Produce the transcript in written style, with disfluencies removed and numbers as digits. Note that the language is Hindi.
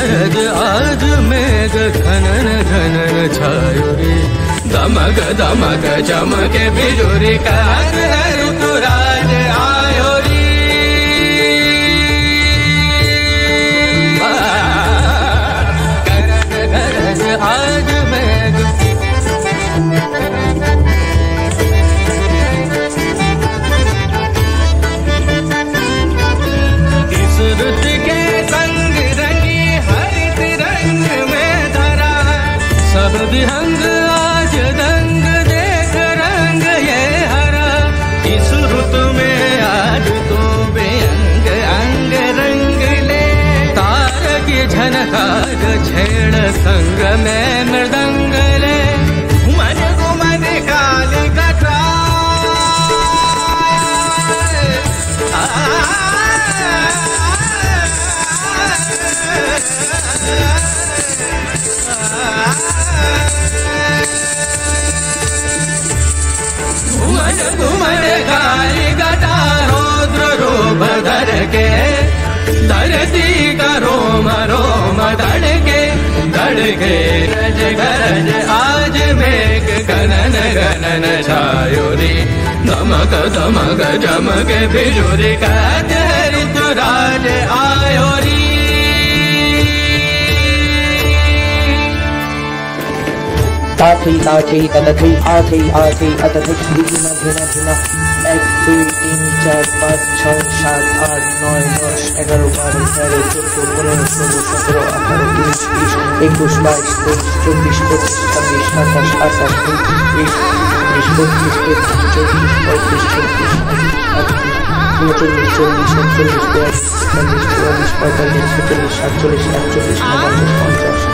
गरज आज मेघ घनन घनन छायो रे। दमक दमक चमके बिजुरी कहर ऋतुराज आयो रे। गरज आज मेघ इस रुत के संग रंगी हरित रंग में धरा। सब विहंग आज दंग देख रंग ये हरा। इस रुत में आज तो बेअंग अंग रंग ले। तार की झनकार छेड़ संग में मृदंग ले। घुमन घुमन काली कटा घुमन घुमन काली कटा रौद्र रूप धर के। धरती का रोम रोम धड़के धड़के गरज गरज आज मेघ घनन घनन छायो रे। दमक दमक चमके बिजुरी कहर ऋतुराज आयो रे। ताथी ताथी तदथी आथी आथी अतथी धिन धिन धिन 1 2 3 4 5 6 7 8 9 10 11 12 13 14 15 16 17 18 19 20 21 22 23 24 25 26 27 28 29 30 31 32 33 34 35 36 37 38 39 40 41 42 43 44 45 46 47 48 49 50